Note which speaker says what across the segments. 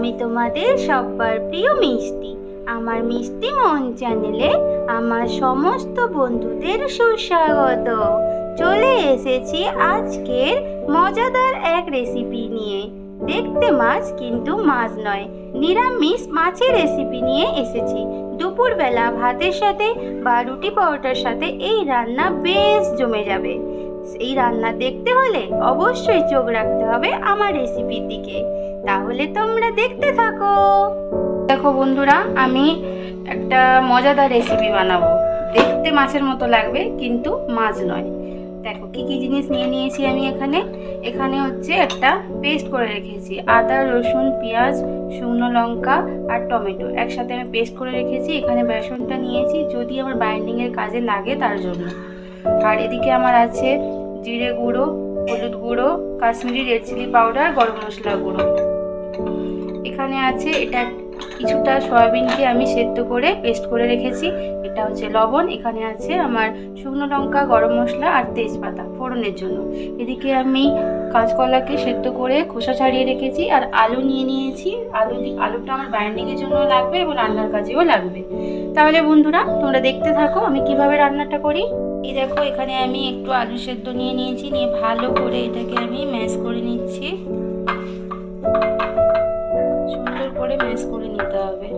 Speaker 1: আমি তোমাদের সবার প্রিয় মিষ্টি। আমার মিষ্টি মন চ্যানেলে আমার সমস্ত বন্ধুদের সুস্বাগত। চলে এসেছি আজকের মজাদার এক রেসিপি নিয়ে। দেখতে মাছ, কিন্তু মাছ নয়, নিরামিষ মাছের রেসিপি নিয়ে এসেছি। দুপুরবেলা ভাতের সাথে বা রুটি পরোটার সাথে এই রান্না বেশ জমে যাবে। এই রান্না দেখতে হলে অবশ্যই চোখ রাখতে হবে আমার রেসিপির দিকে। তাহলে তোমরা দেখতে থাকো। দেখো বন্ধুরা, আমি একটা মজাদার রেসিপি বানাবো। দেখতে মাছের মতো লাগবে, কিন্তু মাছ নয়। দেখো কি কি জিনিস নিয়ে নিয়েছি আমি এখানে হচ্ছে একটা পেস্ট করে রেখেছি। আদা, রসুন, পেঁয়াজ, শুকনো লঙ্কা আর টমেটো একসাথে আমি পেস্ট করে রেখেছি। এখানে বেসনটা নিয়েছি, যদি আমার বাইন্ডিংয়ের কাজে লাগে তার জন্য। আর এদিকে আমার আছে জিরে গুঁড়ো, হলুদ গুঁড়ো, কাশ্মীরি রেড চিলি পাউডার, গরম মশলা গুঁড়ো। এখানে আছে এটা কিছুটা সয়াবিনকে আমি সেদ্ধ করে পেস্ট করে রেখেছি। এটা হচ্ছে লবণ। এখানে আছে আমার শুকনো লঙ্কা, গরম মশলা আর তেজপাতা ফোড়নের জন্য। এদিকে আমি কাঁচকলাকে সেদ্ধ করে খোসা ছাড়িয়ে রেখেছি। আর আলু নিয়ে নিয়েছি। আলুটা আমার বাইন্ডিংয়ের জন্য লাগবে এবং রান্নার কাজেও লাগবে। তাহলে বন্ধুরা, তোমরা দেখতে থাকো আমি কিভাবে রান্নাটা করি। এই দেখো, এখানে আমি একটু আলু সেদ্ধ নিয়ে নিয়েছি। নিয়ে ভালো করে এটাকে আমি ম্যাশ করে নিচ্ছি। সুন্দর করে ম্যাশ করে নিতে হবে।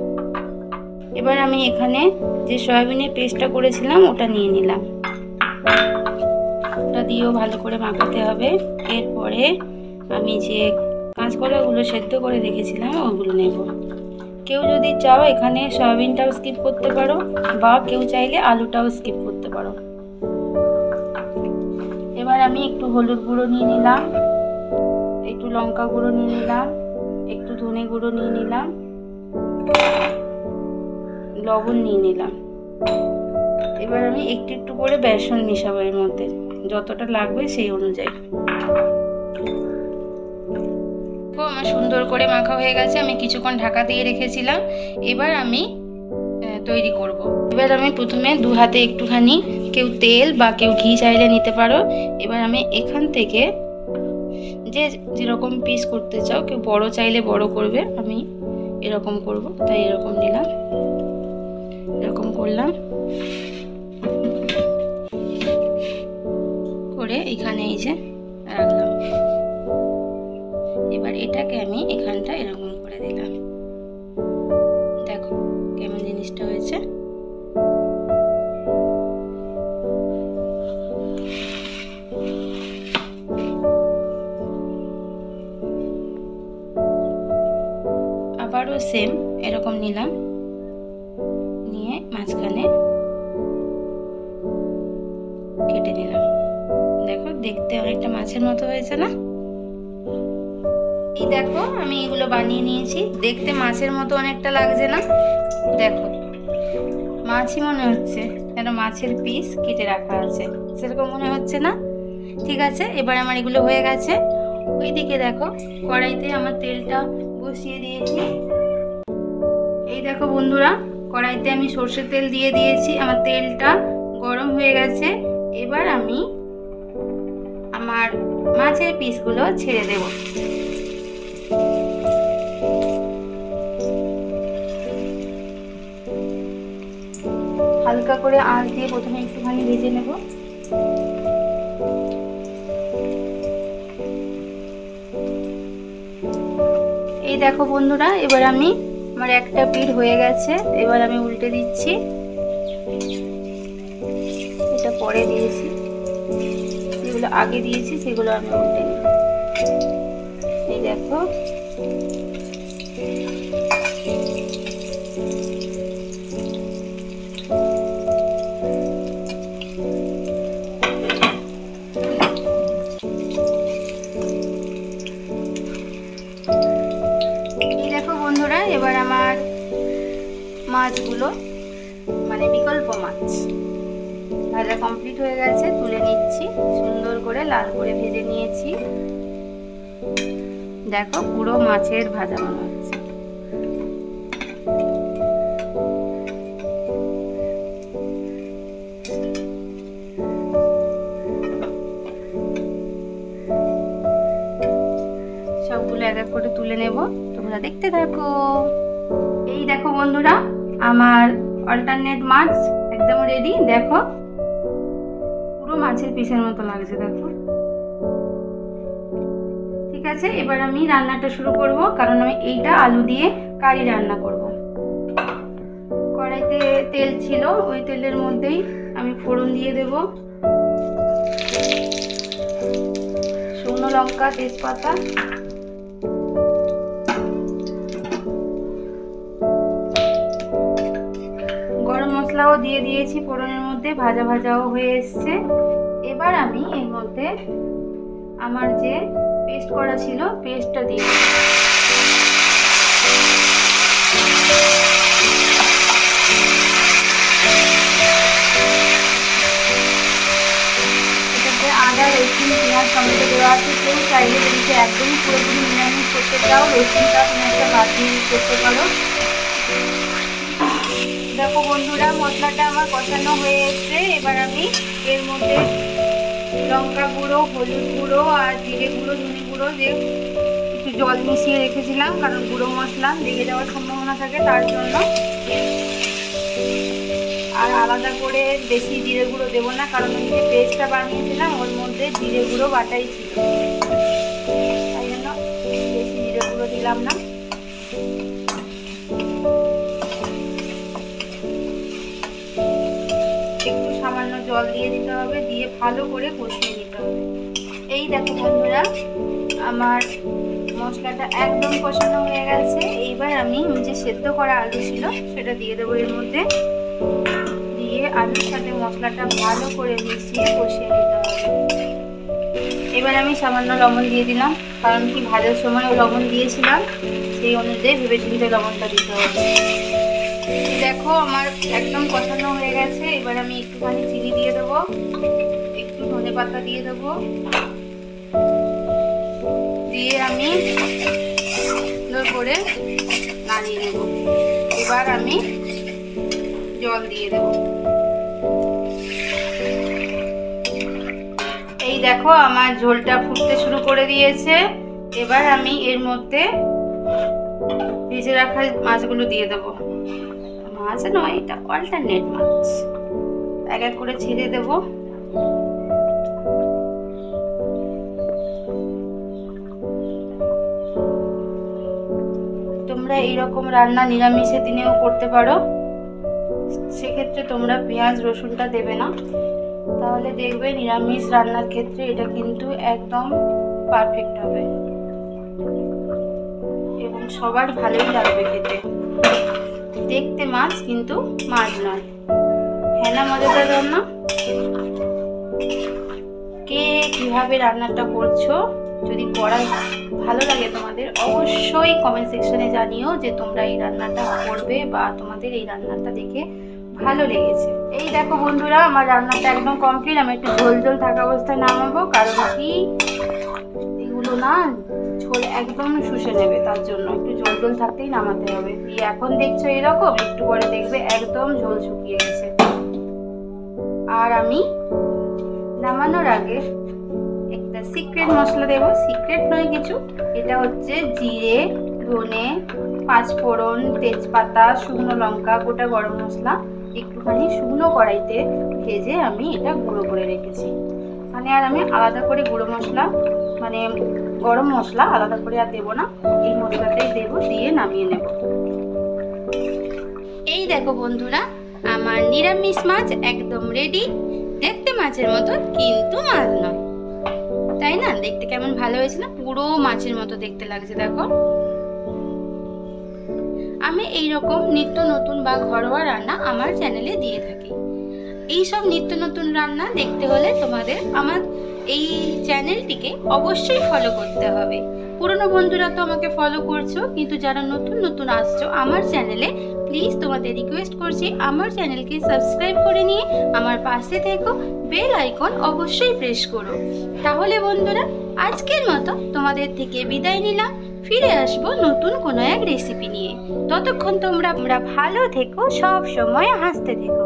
Speaker 1: এবার আমি এখানে যে সয়াবিনের পেস্টটা করেছিলাম ওটা নিয়ে নিলাম। ওটা দিয়েও ভালো করে মাখাতে হবে। এরপরে আমি যে কাঁচকলাগুলো সেদ্ধ করে রেখেছিলাম ওগুলো নেব। কেউ যদি চাও এখানে সয়াবিনটাও স্কিপ করতে পারো, বা কেউ চাইলে আলুটাও স্কিপ করতে পারো। এবার আমি একটু হলুদ গুঁড়ো নিয়ে নিলাম, একটু লঙ্কা গুঁড়ো নিয়ে নিলাম, একটু ধনে গুঁড়ো নিয়ে নিলাম, লবণ নিয়ে নিলাম। এবার আমি একটু একটু করে বেসন মিশাবো এর মধ্যে, যতটা লাগবে সেই অনুযায়ী। আমার সুন্দর করে মাখা হয়ে গেছে। আমি কিছুক্ষণ ঢাকা দিয়ে রেখেছিলাম। এবার আমি তৈরি করব। এবার আমি প্রথমে দু হাতে একটুখানি, কেউ তেল বা কেউ ঘি চাইলে নিতে পারো। এবার আমি এখান থেকে যে যেরকম পিস করতে চাও, কেউ বড় চাইলে বড় করবে, আমি এরকম করব তাই এরকম নিলাম। এরকম করলাম করে এখানে এই যে রাখলাম। এবার এটাকে আমি এখানটা এরকম করে দিলাম। দেখো কেমন জিনিসটা হয়েছে। আবারও সেম এরকম নিলাম, নিয়ে মাঝখানে কেটে নিলাম। দেখো দেখতে অনেকটা মাছের মতো হয়েছে না? এই দেখো আমি এগুলো বানিয়ে নিয়েছি। দেখতে মাছের মতো অনেকটা লাগছে না? দেখো মাছই মনে হচ্ছে, যেন মাছের পিস কেটে রাখা আছে, সেরকম মনে হচ্ছে না? ঠিক আছে, এবার আমার এগুলো হয়ে গেছে। ওইদিকে দেখো কড়াইতে আমার তেলটা বসিয়ে দিয়েছি। এই দেখো বন্ধুরা, কড়াইতে আমি সর্ষের তেল দিয়ে দিয়েছি। আমার তেলটা গরম হয়ে গেছে। এবার আমি আমার মাছের পিসগুলো ছেড়ে দেব। হালকা করে আঁচ দিয়ে প্রথমে একটুখানি ভেজে নেব। এই দেখো বন্ধুরা, এবার আমার একটা পিঠ হয়ে গেছে। এবার আমি উল্টে দিচ্ছি। এটা পরে দিয়েছি, যেগুলো আগে দিয়েছি সেগুলো আমি উল্টে নিই। এই দেখো বন্ধুরা, এবার আমার মাছগুলো মানে বিকল্প মাছ ভাজা কমপ্লিট হয়ে গেছে। তুলে নিচ্ছি। সুন্দর করে লাল করে ভেজে নিয়েছি। দেখো পুরো মাছের ভাজা মনে হচ্ছে। সবগুলো এক এক করে তুলে নেব। তোমরা তোমরা দেখতে থাকো। এই দেখো বন্ধুরা, আমার অল্টারনেট মাছ একদম রেডি। দেখো পুরো মাছের পিসের মতো লাগছে, দেখো। ঠিক আছে, এবার আমি রান্নাটা শুরু করব, কারণ আমি এইটা আলু দিয়ে কারি রান্না করব। কড়াইতে তেল ছিল, ওই তেলের মধ্যেই আমি ফোড়ন দিয়ে দেব। শুকনো লঙ্কা, তেজপাতা, গরম মশলাও দিয়ে দিয়েছি ফোড়নের মধ্যে, ভাজা ভাজাও হয়ে এসছে। এবার আমি এর মধ্যে আমার যে পেস্ট করা ছিল পেস্টটা দিয়ে দেব। এটাতে আদা, রসুন, পেঁয়াজ, টমেটো দেওয়া আছে। কেউ চাইলে যদি একদমই পুরোপুরি নিরামিষ করতে চাও, রসুনটা তুমি একটা বাদ দিয়ে করতে পারো। দেখো বন্ধুরা, মশলাটা আমার কষানো হয়ে এসছে। এবার আমি এর মধ্যে লঙ্কা গুঁড়ো, হলুদ গুঁড়ো আর জিরে গুঁড়ো, ধনে গুঁড়ো যে একটু জল মিশিয়ে রেখেছিলাম, কারণ গুঁড়ো মশলা লেগে যাওয়ার সম্ভাবনা থাকে তার জন্য। আর আলাদা করে বেশি জিরে গুঁড়ো দেবো না, কারণ আমি যে পেস্টটা বানিয়েছিলাম ওর মধ্যে জিরে গুঁড়ো বাটাই ছিল, তাই জন্য বেশি জিরে গুঁড়ো দিলাম না। একটু সামান্য জল দিয়ে দিতে হবে, দিয়ে ভালো করে কষিয়ে নিতে হবে। এই দেখো বন্ধুরা, আমার মশলাটা একদম কষানো হয়ে গেছে। এইবার আমি যে সেদ্ধ করা আলু ছিল সেটা দিয়ে দেবো এর মধ্যে, দিয়ে আলুর সাথে মশলাটা ভালো করে মিশিয়ে কষিয়ে নিতে হবে। এবার আমি সামান্য লবণ দিয়ে দিলাম, কারণ কি ভাজার সময় লবণ দিয়েছিলাম, সেই অনুযায়ী ভেবে চিন্তে লবণটা দিতে হবে। দেখো আমার একদম কষানো হয়ে গেছে। এবার আমি একটুখানি চিনি দিয়ে দেবো, একটু ধনেপাতা দিয়ে দেবো, দিয়ে আমি সুন্দর করে নাড়িয়ে নেব। এবার আমি জল দিয়ে দেব। এই দেখো আমার ঝোলটা ফুটতে শুরু করে দিয়েছে। এবার আমি এর মধ্যে ভেজে রাখা মাছগুলো দিয়ে দেবো। মাছ নয়, এটা অল্টারনেট মাছ। এক এক করে ছেড়ে দেব। তোমরা এইরকম রান্না নিরামিষের দিনেও করতে পারো, সেক্ষেত্রে তোমরা পেঁয়াজ রসুনটা দেবে না, তাহলে দেখবে নিরামিষ রান্নার ক্ষেত্রে এটা কিন্তু একদম পারফেক্ট হবে এবং সবার ভালোই লাগবে খেতে। দেখতে মাছ, কিন্তু মাছ নয়। হ্যাঁ না মজাদার রান্না? কে কিভাবে রান্নাটা করছো, যদি করা ভালো লাগে তোমাদের, অবশ্যই কমেন্ট সেকশনে জানিও যে তোমরা এই রান্নাটা করবে বা তোমাদের এই রান্নাটা দেখে ভালো লেগেছে। এই দেখো বন্ধুরা, আমার রান্নাটা একদম কমপ্লিট। আমি একটু ঝোল ঝোল থাকা অবস্থায় নামাবো, কারণ কি এগুলো না ঝোল একদম শুষে নেবে, তার জন্য একটু ঝোল ঝোল থাকতেই নামাতে হবে। এখন দেখছো এরকম, একটু পরে দেখবে একদম ঝোল শুকিয়ে গেছে। আর আমি নামানোর আগে একটা সিক্রেট মশলা দেবো। সিক্রেট নয় কিছু, এটা হচ্ছে জিরে, ধনে, পাঁচফোড়ন, তেজপাতা, শুকনো লঙ্কা, গোটা গরম মশলা একটুখানি শুকনো কড়াইতে ভেজে আমি এটা গুঁড়ো করে রেখেছি। মানে আর আমি আলাদা করে গুঁড়ো মশলা, মানে গরম মশলা আলাদা করে আর দেবো না, এই মশলাটাই দেবো, দিয়ে নামিয়ে নেব। এই দেখো বন্ধুরা, আমার নিরামিষ মাছ একদম রেডি। দেখতে মাছের মতো, কিন্তু মাছ নয়, তাই না? দেখতে কেমন ভালো হয়েছে না? পুরো মাছের মতো দেখতে লাগছে। দেখো, আমি এইরকম নিত্য নতুন বা ঘরোয়া রান্না আমার চ্যানেলে দিয়ে থাকি। এইসব নিত্য নতুন রান্না দেখতে হলে তোমাদের আমার এই চ্যানেলটিকে অবশ্যই ফলো করতে হবে। পুরনো বন্ধুরা তো আমাকে ফলো করছো, কিন্তু যারা নতুন নতুন আসছো আমার চ্যানেলে, প্লিজ তোমাদের রিকোয়েস্ট করছি আমার চ্যানেলকে সাবস্ক্রাইব করে নিয়ে আমার পাশে থেকো, বেল আইকন অবশ্যই প্রেস করো। তাহলে বন্ধুরা, আজকের মতো তোমাদের থেকে বিদায় নিলাম। ফিরে আসবো নতুন কোনো এক রেসিপি নিয়ে। ততক্ষণ তোমরা ভালো থেকো, সব সময় হাসতে থেকো।